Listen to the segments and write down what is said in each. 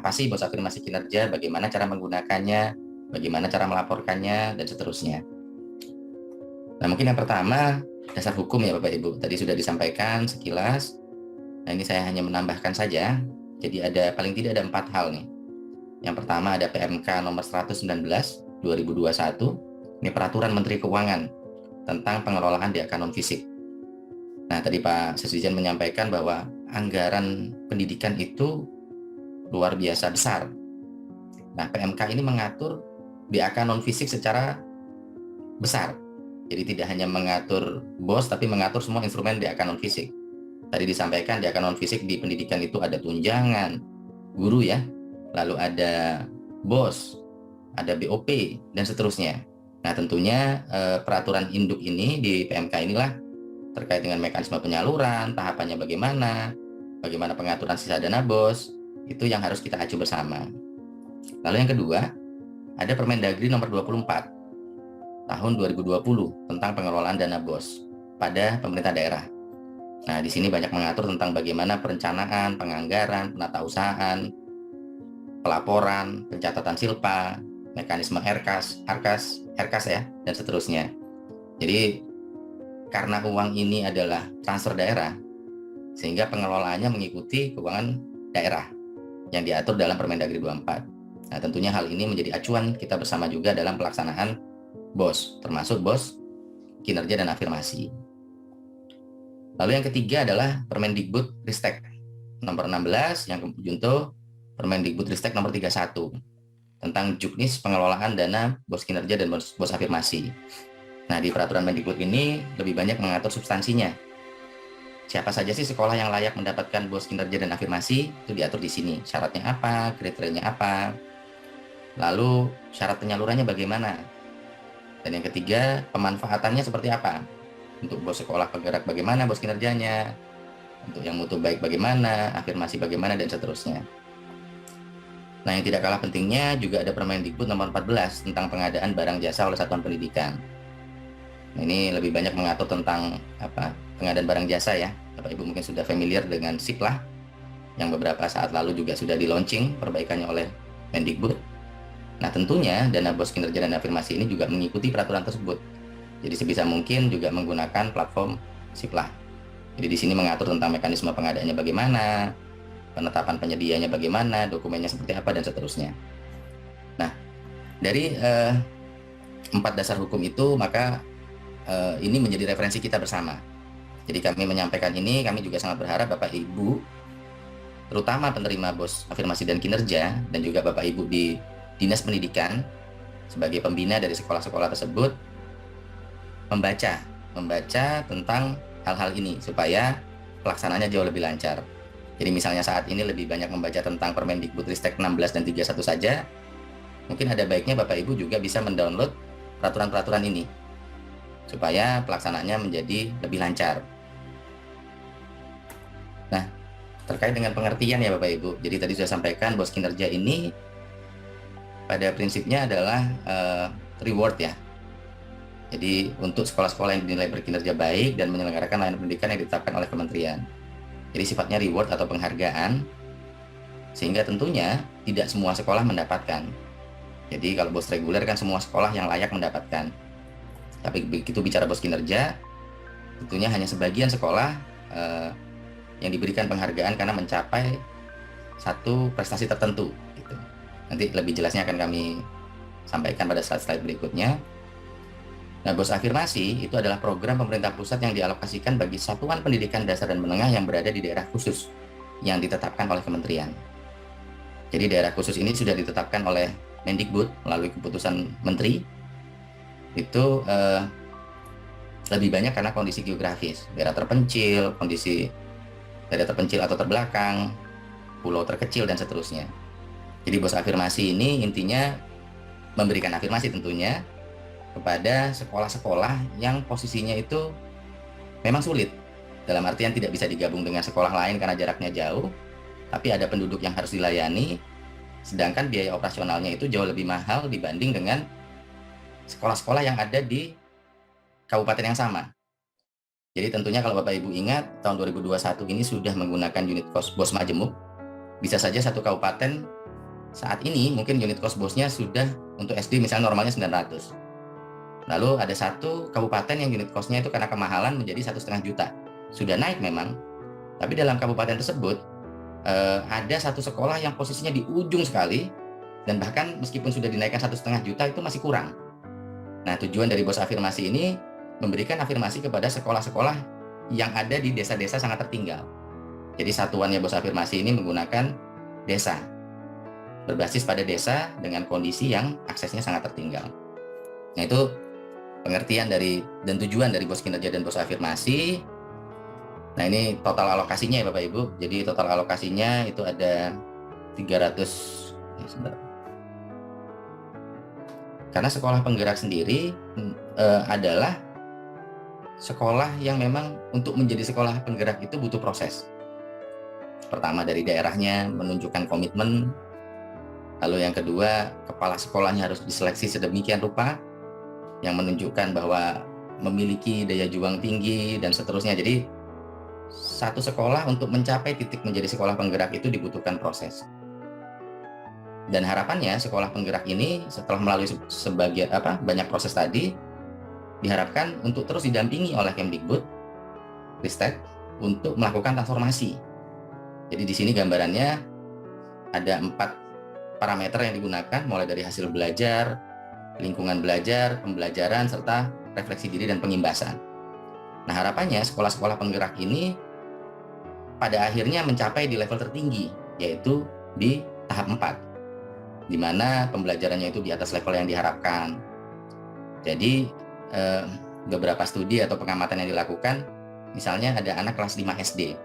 apa sih bos afirmasi kinerja, bagaimana cara menggunakannya, bagaimana cara melaporkannya, dan seterusnya. Nah, mungkin yang pertama, dasar hukum ya Bapak Ibu. Tadi sudah disampaikan sekilas. Nah, ini saya hanya menambahkan saja. Jadi paling tidak ada 4 hal nih. Yang pertama ada PMK nomor 119 2021. Ini peraturan Menteri Keuangan tentang pengelolaan DAK non fisik. Nah, tadi Pak Sesdijan menyampaikan bahwa anggaran pendidikan itu luar biasa besar. Nah, PMK ini mengatur DAK non fisik secara besar. Jadi tidak hanya mengatur BOS, tapi mengatur semua instrumen DAK non fisik. Tadi disampaikan DAK non fisik di pendidikan itu ada tunjangan guru ya, lalu ada BOS, ada BOP, dan seterusnya. Nah, tentunya peraturan induk ini di PMK inilah terkait dengan mekanisme penyaluran, tahapannya bagaimana pengaturan sisa dana BOS, itu yang harus kita acu bersama. Lalu yang kedua, ada Permendagri nomor 24 tahun 2020 tentang pengelolaan dana BOS pada pemerintah daerah. Nah, di sini banyak mengatur tentang bagaimana perencanaan, penganggaran, penatausahaan, pelaporan, pencatatan silpa, mekanisme RKAS ya, dan seterusnya. Jadi, karena uang ini adalah transfer daerah, sehingga pengelolaannya mengikuti keuangan daerah yang diatur dalam Permendagri 24. Nah, tentunya hal ini menjadi acuan kita bersama juga dalam pelaksanaan BOS, termasuk BOS kinerja dan afirmasi. Lalu yang ketiga adalah Permendikbud Ristek nomor 16 yang junto Permendikbud-Ristek nomor 31 tentang juknis pengelolaan dana BOS kinerja dan BOS afirmasi. Nah, di peraturan Mendikbud ini lebih banyak mengatur substansinya. Siapa saja sih sekolah yang layak mendapatkan BOS kinerja dan afirmasi, itu diatur di sini. Syaratnya apa, kriterianya apa, lalu syarat penyalurannya bagaimana. Dan yang ketiga, pemanfaatannya seperti apa. Untuk BOS sekolah penggerak bagaimana BOS kinerjanya, untuk yang mutu baik bagaimana, afirmasi bagaimana, dan seterusnya. Nah, yang tidak kalah pentingnya juga ada Permendikbud nomor 14 tentang pengadaan barang jasa oleh satuan pendidikan. Nah, ini lebih banyak mengatur tentang pengadaan barang jasa ya. Bapak Ibu mungkin sudah familiar dengan SIPLAH yang beberapa saat lalu juga sudah di-launching perbaikannya oleh Mendikbud. Nah, tentunya dana BOS kinerja dan afirmasi ini juga mengikuti peraturan tersebut. Jadi sebisa mungkin juga menggunakan platform SIPLAH. Jadi di sini mengatur tentang mekanisme pengadaannya bagaimana, penetapan penyediaannya bagaimana, dokumennya seperti apa, dan seterusnya. Nah, dari 4 dasar hukum itu, maka ini menjadi referensi kita bersama. Jadi kami menyampaikan ini, kami juga sangat berharap Bapak Ibu, terutama penerima BOS afirmasi dan kinerja, dan juga Bapak Ibu di Dinas Pendidikan, sebagai pembina dari sekolah-sekolah tersebut, membaca tentang hal-hal ini, supaya pelaksananya jauh lebih lancar. Jadi misalnya saat ini lebih banyak membaca tentang Permendikbud-Ristek 16 dan 31 saja, mungkin ada baiknya Bapak Ibu juga bisa mendownload peraturan-peraturan ini, supaya pelaksanaannya menjadi lebih lancar. Nah, terkait dengan pengertian ya Bapak Ibu, jadi tadi sudah sampaikan BOS kinerja ini pada prinsipnya adalah reward ya. Jadi untuk sekolah-sekolah yang dinilai berkinerja baik dan menyelenggarakan layanan pendidikan yang ditetapkan oleh kementerian. Jadi sifatnya reward atau penghargaan, sehingga tentunya tidak semua sekolah mendapatkan. Jadi kalau BOS reguler kan semua sekolah yang layak mendapatkan. Tapi begitu bicara BOS kinerja, tentunya hanya sebagian sekolah yang diberikan penghargaan karena mencapai satu prestasi tertentu. Gitu. Nanti lebih jelasnya akan kami sampaikan pada slide-slide berikutnya. Nah, BOS afirmasi itu adalah program pemerintah pusat yang dialokasikan bagi satuan pendidikan dasar dan menengah yang berada di daerah khusus yang ditetapkan oleh kementerian. Jadi daerah khusus ini sudah ditetapkan oleh Mendikbud melalui keputusan menteri. Itu lebih banyak karena kondisi geografis, daerah terpencil, kondisi daerah terpencil atau terbelakang, pulau terkecil, dan seterusnya. Jadi BOS afirmasi ini intinya memberikan afirmasi tentunya kepada sekolah-sekolah yang posisinya itu memang sulit, dalam artian tidak bisa digabung dengan sekolah lain karena jaraknya jauh, tapi ada penduduk yang harus dilayani, sedangkan biaya operasionalnya itu jauh lebih mahal dibanding dengan sekolah-sekolah yang ada di kabupaten yang sama. Jadi tentunya kalau Bapak Ibu ingat, tahun 2021 ini sudah menggunakan unit cost BOS Majemuk. Bisa saja satu kabupaten saat ini mungkin unit cost bosnya sudah untuk SD misalnya normalnya 900. Lalu ada satu kabupaten yang unit cost-nya itu karena kemahalan menjadi 1,5 juta. Sudah naik memang, tapi dalam kabupaten tersebut ada satu sekolah yang posisinya di ujung sekali, dan bahkan meskipun sudah dinaikkan 1,5 juta itu masih kurang. Nah, tujuan dari bos afirmasi ini memberikan afirmasi kepada sekolah-sekolah yang ada di desa-desa sangat tertinggal. Jadi satuannya bos afirmasi ini menggunakan desa, berbasis pada desa dengan kondisi yang aksesnya sangat tertinggal. Nah, itu pengertian dari dan tujuan dari bos kinerja dan bos afirmasi. Nah, ini total alokasinya ya Bapak Ibu. Jadi total alokasinya itu ada 300. Karena sekolah penggerak sendiri adalah sekolah yang memang untuk menjadi sekolah penggerak itu butuh proses. Pertama dari daerahnya menunjukkan komitmen. Lalu yang kedua, kepala sekolahnya harus diseleksi sedemikian rupa yang menunjukkan bahwa memiliki daya juang tinggi dan seterusnya. Jadi satu sekolah untuk mencapai titik menjadi sekolah penggerak itu dibutuhkan proses. Dan harapannya sekolah penggerak ini setelah melalui banyak proses tadi diharapkan untuk terus didampingi oleh Kemdikbud, Ristek untuk melakukan transformasi. Jadi di sini gambarannya ada 4 parameter yang digunakan, mulai dari hasil belajar, lingkungan belajar, pembelajaran, serta refleksi diri dan pengimbasan. Nah, harapannya sekolah-sekolah penggerak ini pada akhirnya mencapai di level tertinggi, yaitu di tahap 4, di mana pembelajarannya itu di atas level yang diharapkan. Jadi, beberapa studi atau pengamatan yang dilakukan, misalnya ada anak kelas 5 SD,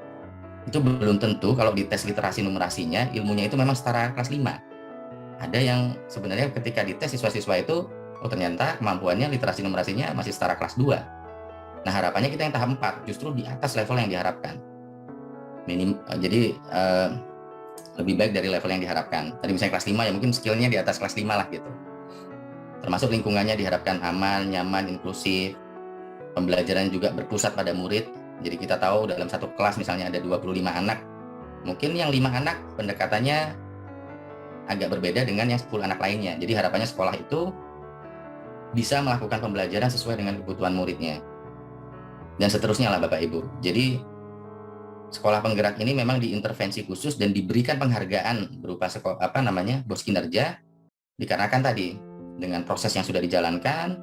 itu belum tentu kalau dites literasi numerasinya, ilmunya itu memang setara kelas 5. Ada yang sebenarnya ketika dites siswa-siswa itu, oh ternyata kemampuannya literasi numerasinya masih setara kelas 2. Nah, harapannya kita yang tahap 4 justru di atas level yang diharapkan. Jadi lebih baik dari level yang diharapkan. Tadi misalnya kelas 5 ya mungkin skillnya di atas kelas 5 lah gitu. Termasuk lingkungannya diharapkan aman, nyaman, inklusif. Pembelajaran juga berpusat pada murid. Jadi kita tahu dalam satu kelas misalnya ada 25 anak. Mungkin yang 5 anak pendekatannya agak berbeda dengan yang 10 anak lainnya. Jadi harapannya sekolah itu bisa melakukan pembelajaran sesuai dengan kebutuhan muridnya. Dan seterusnya lah Bapak Ibu. Jadi sekolah penggerak ini memang diintervensi khusus dan diberikan penghargaan berupa bos kinerja, dikarenakan tadi dengan proses yang sudah dijalankan,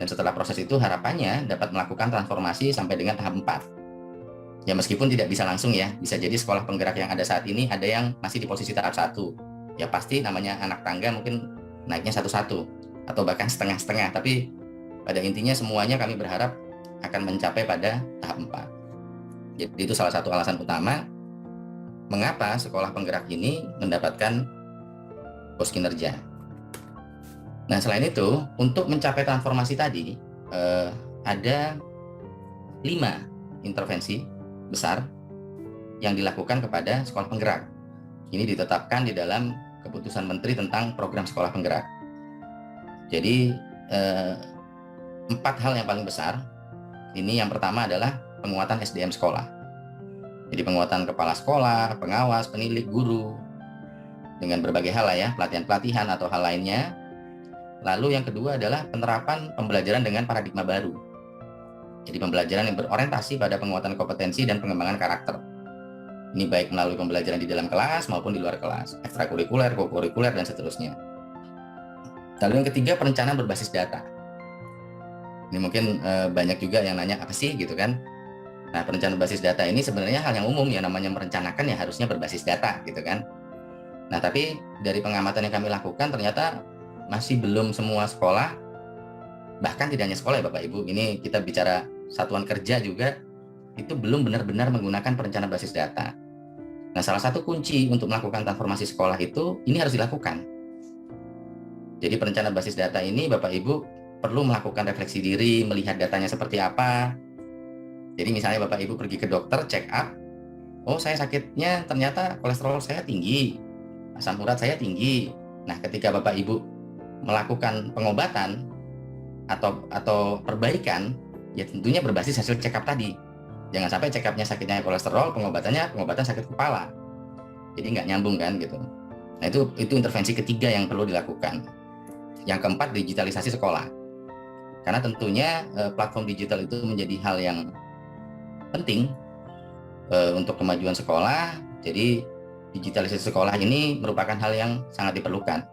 dan setelah proses itu harapannya dapat melakukan transformasi sampai dengan tahap 4. Ya meskipun tidak bisa langsung ya, bisa jadi sekolah penggerak yang ada saat ini ada yang masih di posisi tahap 1. Ya pasti namanya anak tangga mungkin naiknya satu-satu atau bahkan setengah-setengah, tapi pada intinya semuanya kami berharap akan mencapai pada tahap 4. Jadi itu salah satu alasan utama mengapa sekolah penggerak ini mendapatkan pos kinerja. Nah, selain itu, untuk mencapai transformasi tadi, ada 5 intervensi besar yang dilakukan kepada sekolah penggerak. Ini ditetapkan di dalam keputusan Menteri tentang program sekolah penggerak. Jadi 4 hal yang paling besar. Ini yang pertama adalah penguatan SDM sekolah. Jadi penguatan kepala sekolah, pengawas, penilik, guru, dengan berbagai hal lah ya, pelatihan-pelatihan atau hal lainnya. Lalu yang kedua adalah penerapan pembelajaran dengan paradigma baru. Jadi pembelajaran yang berorientasi pada penguatan kompetensi dan pengembangan karakter. Ini baik melalui pembelajaran di dalam kelas maupun di luar kelas, ekstrakurikuler, kokurikuler, dan seterusnya. Lalu yang ketiga, perencanaan berbasis data. Ini mungkin banyak juga yang nanya apa sih gitu kan. Nah, perencanaan berbasis data ini sebenarnya hal yang umum ya, namanya merencanakan ya harusnya berbasis data gitu kan. Nah, tapi dari pengamatan yang kami lakukan ternyata masih belum semua sekolah, bahkan tidak hanya sekolah ya Bapak Ibu, ini kita bicara satuan kerja juga, itu belum benar-benar menggunakan perencanaan basis data. Nah, salah satu kunci untuk melakukan transformasi sekolah itu, ini harus dilakukan. Jadi perencanaan basis data ini Bapak Ibu perlu melakukan refleksi diri, melihat datanya seperti apa. Jadi misalnya Bapak Ibu pergi ke dokter, check up, oh saya sakitnya ternyata kolesterol saya tinggi, asam urat saya tinggi. Nah, ketika Bapak Ibu melakukan pengobatan atau perbaikan, ya tentunya berbasis hasil check up tadi. Jangan sampai check up-nya sakitnya kolesterol, pengobatan sakit kepala. Jadi nggak nyambung kan gitu. Nah, itu intervensi ketiga yang perlu dilakukan. Yang keempat, digitalisasi sekolah. Karena tentunya platform digital itu menjadi hal yang penting untuk kemajuan sekolah. Jadi digitalisasi sekolah ini merupakan hal yang sangat diperlukan.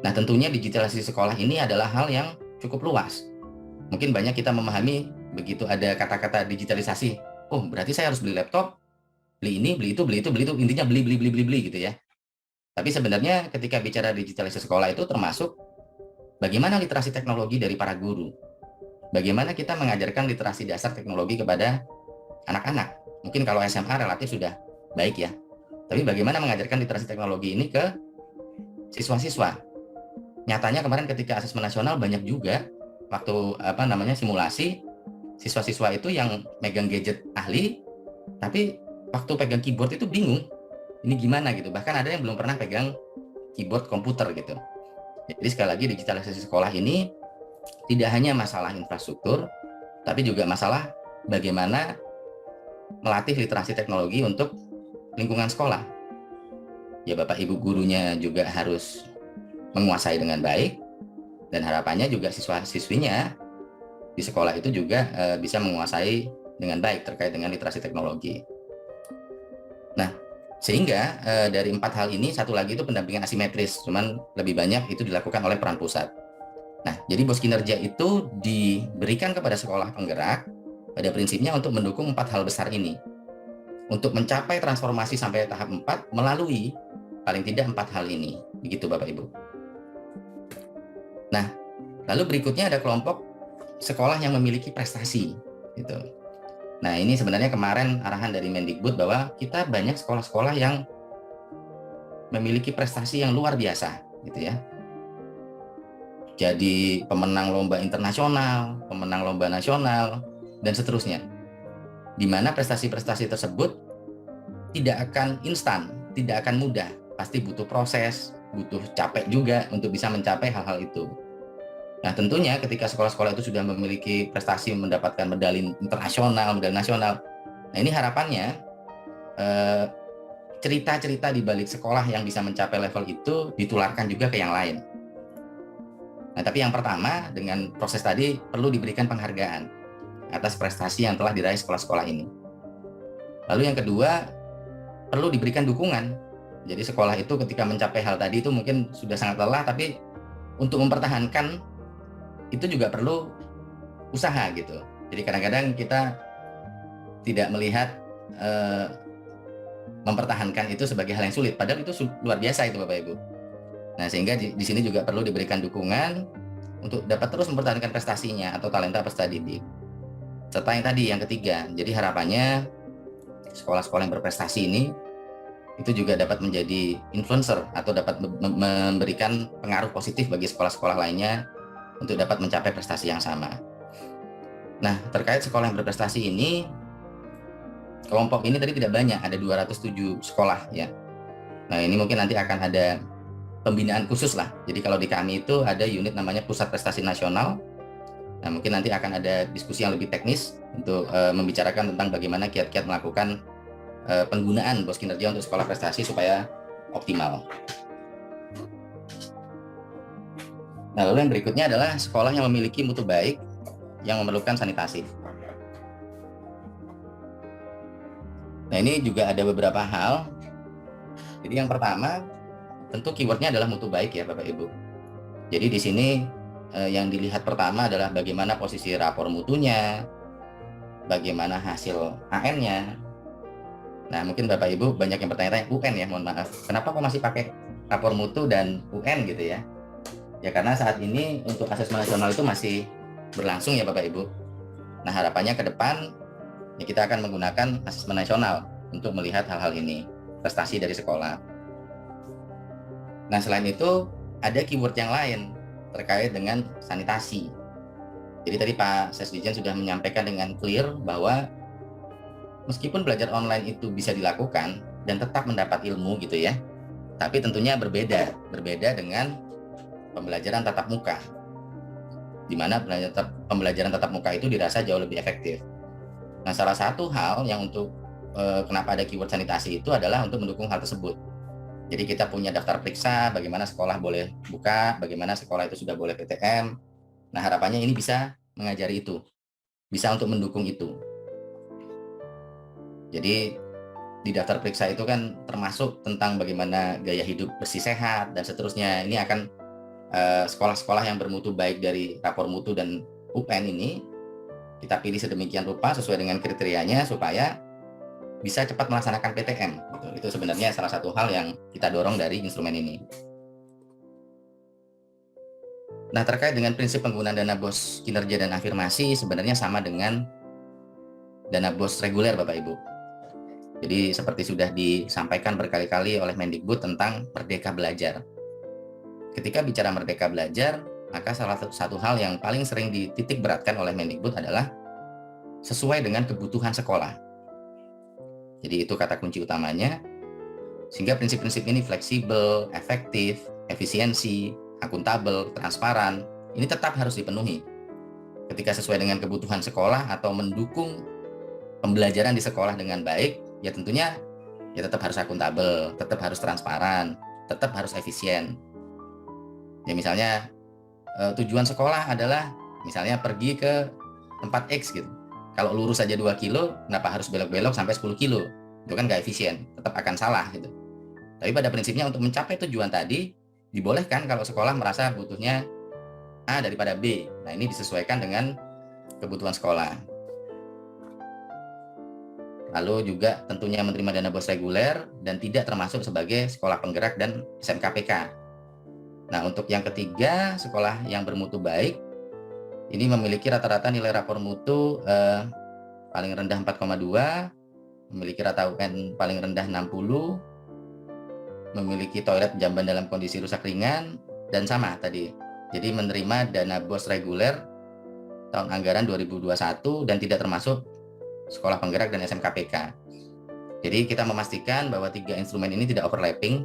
Nah, tentunya digitalisasi sekolah ini adalah hal yang cukup luas. Mungkin banyak kita memahami begitu ada kata-kata digitalisasi, oh berarti saya harus beli laptop, beli ini, beli itu, beli itu, beli itu, intinya beli gitu ya. Tapi sebenarnya ketika bicara digitalisasi sekolah itu termasuk bagaimana literasi teknologi dari para guru. Bagaimana kita mengajarkan literasi dasar teknologi kepada anak-anak. Mungkin kalau SMA relatif sudah baik ya. Tapi bagaimana mengajarkan literasi teknologi ini ke siswa-siswa. Nyatanya kemarin ketika asesmen nasional banyak juga waktu simulasi, siswa-siswa itu yang megang gadget ahli, tapi waktu pegang keyboard itu bingung. Ini gimana gitu. Bahkan ada yang belum pernah pegang keyboard komputer gitu. Jadi sekali lagi digitalisasi sekolah ini tidak hanya masalah infrastruktur, tapi juga masalah bagaimana melatih literasi teknologi untuk lingkungan sekolah. Ya Bapak Ibu gurunya juga harus menguasai dengan baik, dan harapannya juga siswa-siswinya di sekolah itu juga bisa menguasai dengan baik terkait dengan literasi teknologi. Nah, sehingga dari 4 hal ini, satu lagi itu pendampingan asimetris, cuman lebih banyak itu dilakukan oleh peran pusat. Nah, jadi BOS kinerja itu diberikan kepada sekolah penggerak pada prinsipnya untuk mendukung 4 hal besar ini. Untuk mencapai transformasi sampai tahap 4 melalui paling tidak 4 hal ini. Begitu Bapak Ibu. Nah, lalu berikutnya ada kelompok sekolah yang memiliki prestasi gitu. Nah, ini sebenarnya kemarin arahan dari Mendikbud bahwa kita banyak sekolah-sekolah yang memiliki prestasi yang luar biasa gitu ya. Jadi pemenang lomba internasional, pemenang lomba nasional, dan seterusnya. Di mana prestasi-prestasi tersebut tidak akan instan, tidak akan mudah. Pasti butuh proses, butuh capek juga untuk bisa mencapai hal-hal itu. Nah, tentunya ketika sekolah-sekolah itu sudah memiliki prestasi mendapatkan medali internasional, medali nasional, nah ini harapannya cerita-cerita di balik sekolah yang bisa mencapai level itu ditularkan juga ke yang lain. Nah, tapi yang pertama, dengan proses tadi perlu diberikan penghargaan atas prestasi yang telah diraih sekolah-sekolah ini. Lalu yang kedua, perlu diberikan dukungan. Jadi sekolah itu ketika mencapai hal tadi itu mungkin sudah sangat lelah, tapi untuk mempertahankan itu juga perlu usaha gitu. Jadi kadang-kadang kita tidak melihat mempertahankan itu sebagai hal yang sulit, padahal itu luar biasa itu Bapak Ibu. Nah, sehingga di sini juga perlu diberikan dukungan untuk dapat terus mempertahankan prestasinya atau talenta peserta didik. Serta yang tadi, yang ketiga, jadi harapannya sekolah-sekolah yang berprestasi ini itu juga dapat menjadi influencer atau dapat memberikan pengaruh positif bagi sekolah-sekolah lainnya untuk dapat mencapai prestasi yang sama. Nah, terkait sekolah yang berprestasi ini, kelompok ini tadi tidak banyak, ada 207 sekolah ya. Nah, ini mungkin nanti akan ada pembinaan khusus lah. Jadi kalau di kami itu ada unit namanya Pusat Prestasi Nasional. Nah, mungkin nanti akan ada diskusi yang lebih teknis untuk membicarakan tentang bagaimana kiat-kiat melakukan penggunaan BOS kinerja untuk sekolah prestasi supaya optimal. Nah, lalu yang berikutnya adalah sekolah yang memiliki mutu baik yang memerlukan sanitasi. Nah, ini juga ada beberapa hal. Jadi yang pertama, tentu keywordnya adalah mutu baik ya Bapak Ibu. Jadi di sini yang dilihat pertama adalah bagaimana posisi rapor mutunya, bagaimana hasil AN-nya. Nah, mungkin Bapak Ibu banyak yang bertanya-tanya, UN ya, mohon maaf. Kenapa kok masih pakai rapor mutu dan UN gitu ya? Ya karena saat ini untuk asesmen nasional itu masih berlangsung ya Bapak Ibu. Nah, harapannya ke depan ya kita akan menggunakan asesmen nasional untuk melihat hal-hal ini, prestasi dari sekolah. Nah, selain itu ada keyword yang lain terkait dengan sanitasi. Jadi tadi Pak Sesdijen sudah menyampaikan dengan clear bahwa meskipun belajar online itu bisa dilakukan dan tetap mendapat ilmu gitu ya, tapi tentunya berbeda dengan pembelajaran tatap muka, di mana pembelajaran tatap muka itu dirasa jauh lebih efektif. Nah, salah satu hal yang untuk kenapa ada keyword sanitasi itu adalah untuk mendukung hal tersebut. Jadi kita punya daftar periksa, bagaimana sekolah boleh buka, bagaimana sekolah itu sudah boleh PTM. Nah, harapannya ini bisa mengajari itu, bisa untuk mendukung itu. Jadi di daftar periksa itu kan termasuk tentang bagaimana gaya hidup bersih sehat dan seterusnya. Ini akan sekolah-sekolah yang bermutu baik dari rapor mutu dan UPN ini kita pilih sedemikian rupa sesuai dengan kriterianya supaya bisa cepat melaksanakan PTM. Itu sebenarnya salah satu hal yang kita dorong dari instrumen ini. Nah, terkait dengan prinsip penggunaan dana BOS kinerja dan afirmasi sebenarnya sama dengan dana BOS reguler, Bapak Ibu. Jadi seperti sudah disampaikan berkali-kali oleh Mendikbud tentang Merdeka Belajar. Ketika bicara Merdeka Belajar, maka salah satu hal yang paling sering dititik beratkan oleh Mendikbud adalah sesuai dengan kebutuhan sekolah. Jadi itu kata kunci utamanya, sehingga prinsip-prinsip ini fleksibel, efektif, efisiensi, akuntabel, transparan, ini tetap harus dipenuhi. Ketika sesuai dengan kebutuhan sekolah atau mendukung pembelajaran di sekolah dengan baik, ya tentunya ya tetap harus akuntabel, tetap harus transparan, tetap harus efisien. Ya misalnya tujuan sekolah adalah misalnya pergi ke tempat X gitu. Kalau lurus saja 2 kilo, kenapa harus belok-belok sampai 10 kilo? Itu kan nggak efisien, tetap akan salah gitu. Tapi pada prinsipnya untuk mencapai tujuan tadi, dibolehkan kalau sekolah merasa butuhnya A daripada B. Nah, ini disesuaikan dengan kebutuhan sekolah. Lalu juga tentunya menerima dana BOS reguler dan tidak termasuk sebagai sekolah penggerak dan SMKPK. Nah, untuk yang ketiga, sekolah yang bermutu baik, ini memiliki rata-rata nilai rapor mutu paling rendah 4,2, memiliki rata UN paling rendah 60, memiliki toilet jamban dalam kondisi rusak ringan, dan sama tadi. Jadi menerima dana BOS reguler tahun anggaran 2021 dan tidak termasuk sekolah penggerak dan SMKPK. Jadi kita memastikan bahwa 3 instrumen ini tidak overlapping,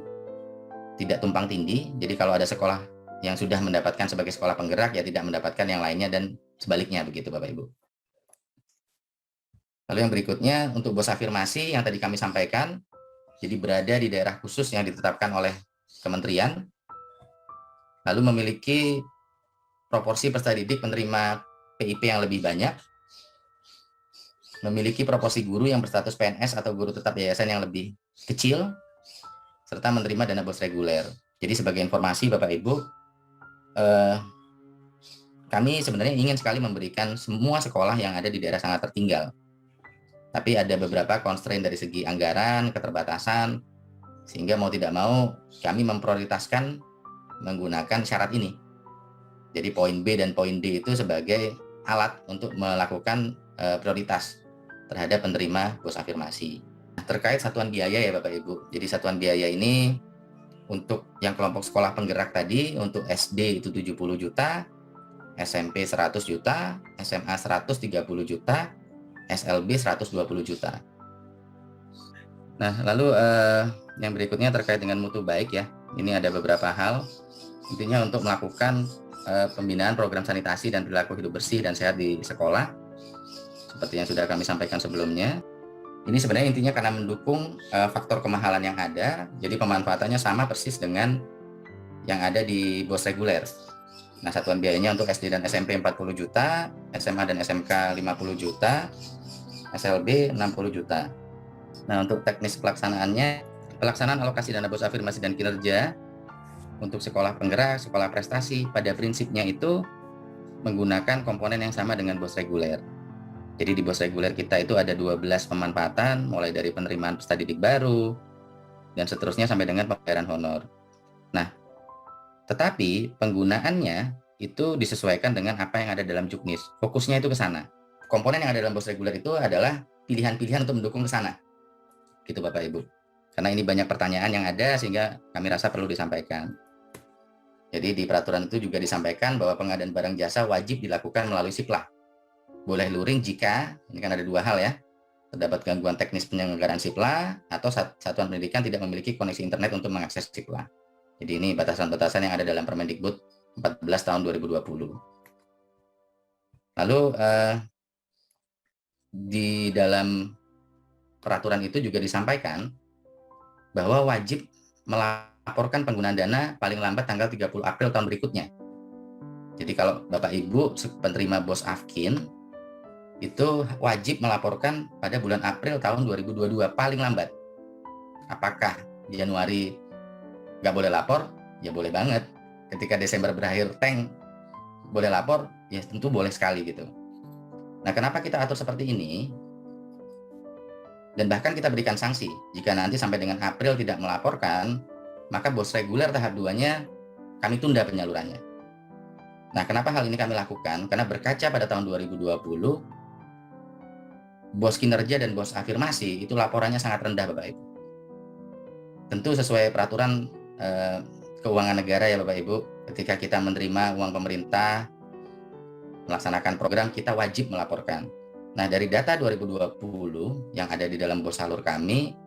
tidak tumpang tindih. Jadi kalau ada sekolah yang sudah mendapatkan sebagai sekolah penggerak, ya tidak mendapatkan yang lainnya dan sebaliknya begitu Bapak Ibu. Lalu yang berikutnya untuk BOS afirmasi yang tadi kami sampaikan, jadi berada di daerah khusus yang ditetapkan oleh kementerian, lalu memiliki proporsi peserta didik menerima PIP yang lebih banyak, memiliki proporsi guru yang berstatus PNS atau guru tetap yayasan yang lebih kecil, serta menerima dana BOS reguler. Jadi sebagai informasi Bapak Ibu, kami sebenarnya ingin sekali memberikan semua sekolah yang ada di daerah sangat tertinggal. Tapi ada beberapa constraint dari segi anggaran, keterbatasan, sehingga mau tidak mau kami memprioritaskan menggunakan syarat ini. Jadi poin B dan poin D itu sebagai alat untuk melakukan prioritas terhadap penerima BOS afirmasi. Terkait satuan biaya ya Bapak Ibu. Jadi satuan biaya ini untuk yang kelompok sekolah penggerak tadi, untuk SD itu 70 juta, SMP 100 juta, SMA 130 juta, SLB 120 juta. Nah, lalu yang berikutnya terkait dengan mutu baik ya. Ini ada beberapa hal. Intinya untuk melakukan pembinaan program sanitasi dan perilaku hidup bersih dan sehat di sekolah. Seperti yang sudah kami sampaikan sebelumnya. Ini sebenarnya intinya karena mendukung faktor kemahalan yang ada, jadi pemanfaatannya sama persis dengan yang ada di BOS reguler. Nah, satuan biayanya untuk SD dan SMP 40 juta, SMA dan SMK 50 juta, SLB 60 juta. Nah, untuk teknis pelaksanaannya, pelaksanaan alokasi dana BOS afirmasi dan kinerja untuk sekolah penggerak, sekolah prestasi, pada prinsipnya itu menggunakan komponen yang sama dengan BOS reguler. Jadi di BOS reguler kita itu ada 12 pemanfaatan, mulai dari penerimaan peserta didik baru, dan seterusnya sampai dengan pembayaran honor. Nah, tetapi penggunaannya itu disesuaikan dengan apa yang ada dalam Juknis. Fokusnya itu ke sana. Komponen yang ada dalam BOS reguler itu adalah pilihan-pilihan untuk mendukung ke sana. Gitu Bapak Ibu. Karena ini banyak pertanyaan yang ada sehingga kami rasa perlu disampaikan. Jadi di peraturan itu juga disampaikan bahwa pengadaan barang jasa wajib dilakukan melalui SIPLA. Boleh luring jika, ini kan ada 2 hal ya, terdapat gangguan teknis penyelenggaraan SIPLA atau satuan pendidikan tidak memiliki koneksi internet untuk mengakses SIPLA. Jadi ini batasan-batasan yang ada dalam Permendikbud 14 tahun 2020. Lalu di dalam peraturan itu juga disampaikan bahwa wajib melaporkan penggunaan dana paling lambat tanggal 30 April tahun berikutnya. Jadi kalau Bapak Ibu penerima BOS Afkin itu wajib melaporkan pada bulan April tahun 2022 paling lambat. Apakah Januari nggak boleh lapor? Ya boleh banget. Ketika Desember berakhir boleh lapor? Ya tentu boleh sekali gitu. Nah, kenapa kita atur seperti ini? Dan bahkan kita berikan sanksi. Jika nanti sampai dengan April tidak melaporkan, maka BOS reguler tahap 2-nya kami tunda penyalurannya. Nah, kenapa hal ini kami lakukan? Karena berkaca pada tahun 2020, BOS kinerja dan BOS afirmasi itu laporannya sangat rendah, Bapak Ibu. Tentu sesuai peraturan keuangan negara ya Bapak Ibu, ketika kita menerima uang pemerintah, melaksanakan program, kita wajib melaporkan. Nah, dari data 2020 yang ada di dalam BOS Salur kami,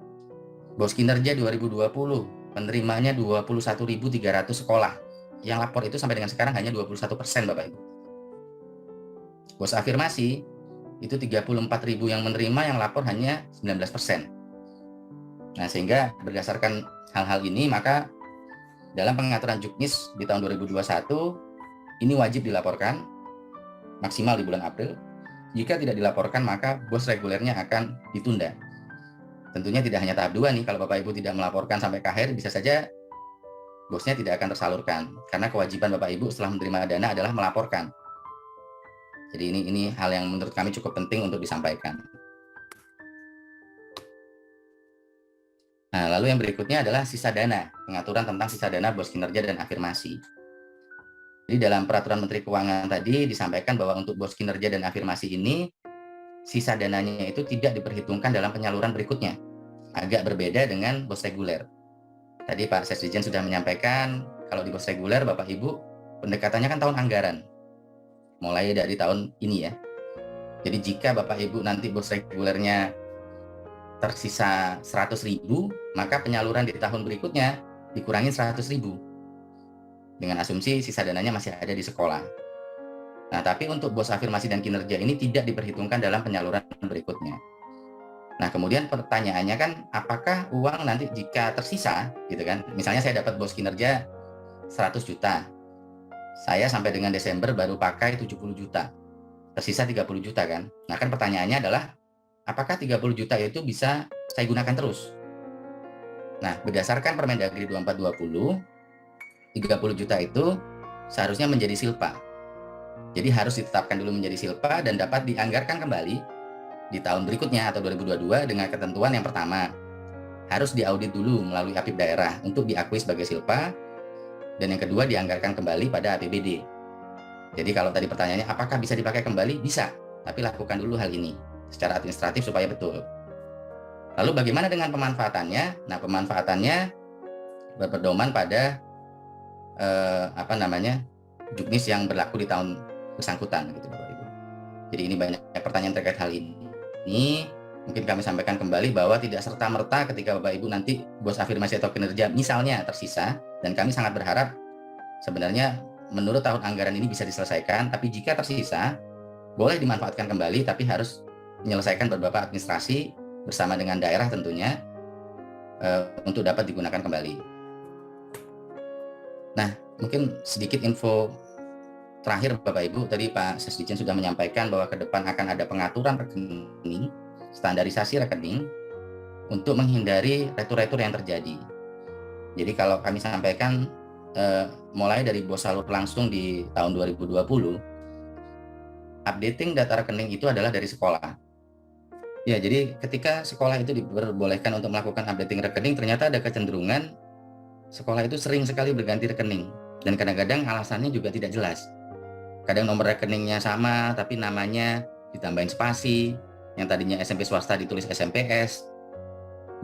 BOS kinerja 2020 penerimanya 21.300 sekolah. Yang lapor itu sampai dengan sekarang hanya 21% Bapak Ibu. BOS afirmasi itu 34.000 yang menerima, yang lapor hanya 19%. Nah, sehingga berdasarkan hal-hal ini, maka dalam pengaturan Juknis di tahun 2021 ini wajib dilaporkan maksimal di bulan April. Jika tidak dilaporkan, maka BOS regulernya akan ditunda. Tentunya tidak hanya tahap 2 nih, kalau Bapak Ibu tidak melaporkan sampai ke akhir, bisa saja BOS-nya tidak akan tersalurkan. Karena kewajiban Bapak Ibu setelah menerima dana adalah melaporkan. Jadi ini hal yang menurut kami cukup penting untuk disampaikan. Nah, lalu yang berikutnya adalah sisa dana, pengaturan tentang sisa dana BOS kinerja dan afirmasi. Jadi dalam peraturan Menteri Keuangan tadi disampaikan bahwa untuk BOS kinerja dan afirmasi ini, sisa dananya itu tidak diperhitungkan dalam penyaluran berikutnya. Agak berbeda dengan BOS reguler. Tadi Pak Sesdijen sudah menyampaikan, kalau di BOS reguler Bapak Ibu, pendekatannya kan tahun anggaran. Mulai dari tahun ini ya. Jadi jika Bapak Ibu nanti BOS regulernya tersisa 100.000, maka penyaluran di tahun berikutnya dikurangi 100.000. Dengan asumsi sisa dananya masih ada di sekolah. Nah, tapi untuk BOS afirmasi dan kinerja ini tidak diperhitungkan dalam penyaluran berikutnya. Nah, kemudian pertanyaannya kan, apakah uang nanti jika tersisa, gitu kan, misalnya saya dapat BOS kinerja 100 juta, saya sampai dengan Desember baru pakai 70 juta, tersisa 30 juta kan. Nah, kan pertanyaannya adalah, apakah 30 juta itu bisa saya gunakan terus? Nah, berdasarkan Permendagri 2420, 30 juta itu seharusnya menjadi silpa. Jadi harus ditetapkan dulu menjadi silpa dan dapat dianggarkan kembali di tahun berikutnya atau 2022 dengan ketentuan yang pertama, harus diaudit dulu melalui APIP daerah untuk diakui sebagai silpa, dan yang kedua dianggarkan kembali pada APBD. Jadi kalau tadi pertanyaannya apakah bisa dipakai kembali? Bisa, tapi lakukan dulu hal ini secara administratif supaya betul. Lalu bagaimana dengan pemanfaatannya? Nah, pemanfaatannya berpedoman pada Juknis yang berlaku di tahun bersangkutan gitu Bapak Ibu. Jadi ini banyak pertanyaan terkait hal ini. Mungkin kami sampaikan kembali bahwa tidak serta-merta ketika Bapak Ibu nanti BOS afirmasi atau kinerja misalnya tersisa, dan kami sangat berharap sebenarnya menurut tahun anggaran ini bisa diselesaikan, tapi jika tersisa boleh dimanfaatkan kembali, tapi harus menyelesaikan beberapa administrasi bersama dengan daerah tentunya untuk dapat digunakan kembali. Nah, mungkin sedikit info terakhir Bapak Ibu, tadi Pak Sesdijen sudah menyampaikan bahwa ke depan akan ada pengaturan rekening, standarisasi rekening untuk menghindari retur-retur yang terjadi. Jadi kalau kami sampaikan mulai dari BOS Salur langsung di tahun 2020, updating data rekening itu adalah dari sekolah. Ya, jadi ketika sekolah itu diperbolehkan untuk melakukan updating rekening, ternyata ada kecenderungan sekolah itu sering sekali berganti rekening, dan kadang-kadang alasannya juga tidak jelas. Kadang nomor rekeningnya sama, tapi namanya ditambahin spasi, yang tadinya SMP swasta ditulis SMPS,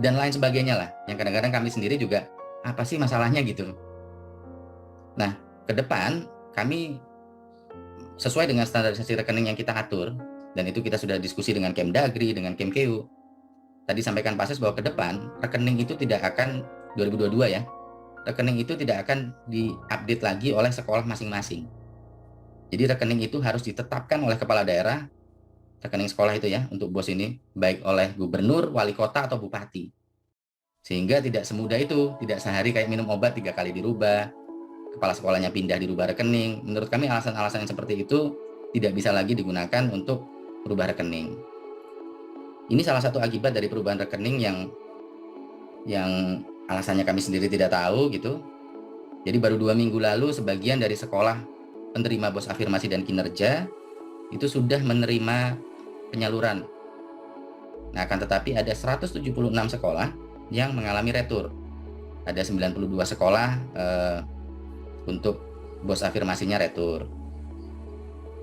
dan lain sebagainya lah, yang kadang-kadang kami sendiri juga, apa sih masalahnya gitu. Nah, ke depan kami sesuai dengan standarisasi rekening yang kita atur, dan itu kita sudah diskusi dengan Kemdagri, dengan Kemkeu. Tadi sampaikan Pak Ses bahwa ke depan rekening itu tidak akan 2022 ya, rekening itu tidak akan diupdate lagi oleh sekolah masing-masing. Jadi rekening itu harus ditetapkan oleh kepala daerah, rekening sekolah itu ya, untuk BOS ini, baik oleh gubernur, wali kota, atau bupati. Sehingga tidak semudah itu, tidak sehari kayak minum obat 3 kali dirubah, kepala sekolahnya pindah dirubah rekening. Menurut kami alasan-alasan yang seperti itu tidak bisa lagi digunakan untuk merubah rekening. Ini salah satu akibat dari perubahan rekening yang alasannya kami sendiri tidak tahu gitu. Jadi baru 2 minggu lalu sebagian dari sekolah penerima BOS afirmasi dan kinerja itu sudah menerima penyaluran. Nah, akan tetapi ada 176 sekolah yang mengalami retur. Ada 92 sekolah untuk BOS afirmasinya retur.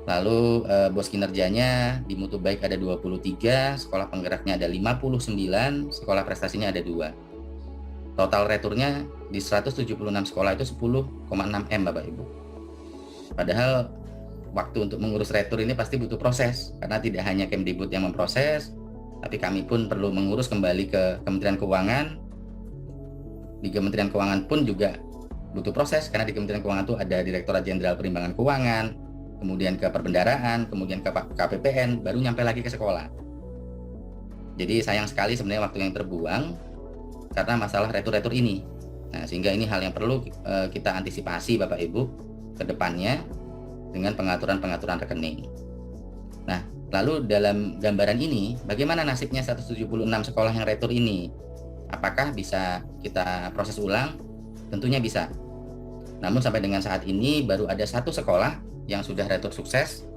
Lalu BOS kinerjanya di mutu baik ada 23, sekolah penggeraknya ada 59, sekolah prestasinya ada 2. Total returnya di 176 sekolah itu 10,6 M Bapak Ibu. Padahal waktu untuk mengurus retur ini pasti butuh proses, karena tidak hanya Kemdikbud yang memproses, tapi kami pun perlu mengurus kembali ke Kementerian Keuangan. Di Kementerian Keuangan pun juga butuh proses, karena di Kementerian Keuangan itu ada Direktorat Jenderal Perimbangan Keuangan, kemudian ke Perbendaharaan, kemudian ke KPPN, baru nyampe lagi ke sekolah. Jadi sayang sekali sebenarnya waktu yang terbuang karena masalah retur-retur ini. Nah, sehingga ini hal yang perlu kita antisipasi Bapak Ibu ke depannya dengan pengaturan-pengaturan rekening. Nah, lalu dalam gambaran ini, bagaimana nasibnya 176 sekolah yang retur ini? Apakah bisa kita proses ulang? Tentunya bisa. Namun sampai dengan saat ini baru ada 1 sekolah yang sudah retur sukses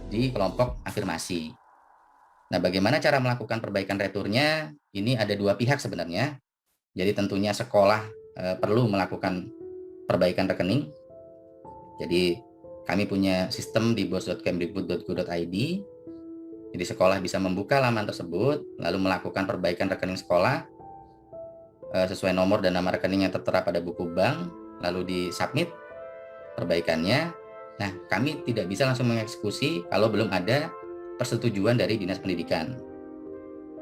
di kelompok afirmasi. Nah, bagaimana cara melakukan perbaikan returnya? Ini ada 2 pihak sebenarnya. Jadi tentunya sekolah perlu melakukan perbaikan rekening. Jadi kami punya sistem di bos.kemdikbud.go.id. Jadi sekolah bisa membuka laman tersebut, lalu melakukan perbaikan rekening sekolah sesuai nomor dan nama rekening yang tertera pada buku bank, lalu di-submit perbaikannya. Nah, kami tidak bisa langsung mengeksekusi kalau belum ada persetujuan dari Dinas Pendidikan.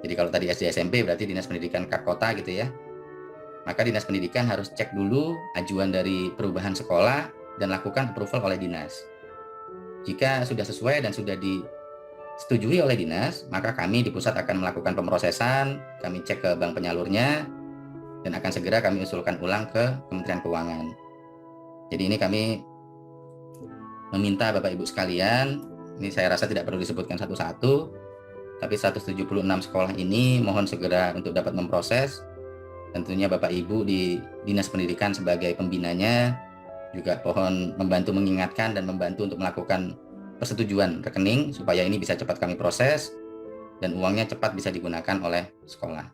Jadi kalau tadi SD SMP berarti Dinas Pendidikan Kota gitu ya. Maka Dinas Pendidikan harus cek dulu ajuan dari perubahan sekolah dan lakukan approval oleh dinas. Jika sudah sesuai dan sudah disetujui oleh dinas, maka kami di pusat akan melakukan pemrosesan, kami cek ke bank penyalurnya, dan akan segera kami usulkan ulang ke Kementerian Keuangan. Jadi ini kami meminta Bapak Ibu sekalian, ini saya rasa tidak perlu disebutkan satu-satu, tapi 176 sekolah ini mohon segera untuk dapat memproses. Tentunya Bapak Ibu di Dinas Pendidikan sebagai pembinanya juga pohon membantu mengingatkan dan membantu untuk melakukan persetujuan rekening supaya ini bisa cepat kami proses dan uangnya cepat bisa digunakan oleh sekolah.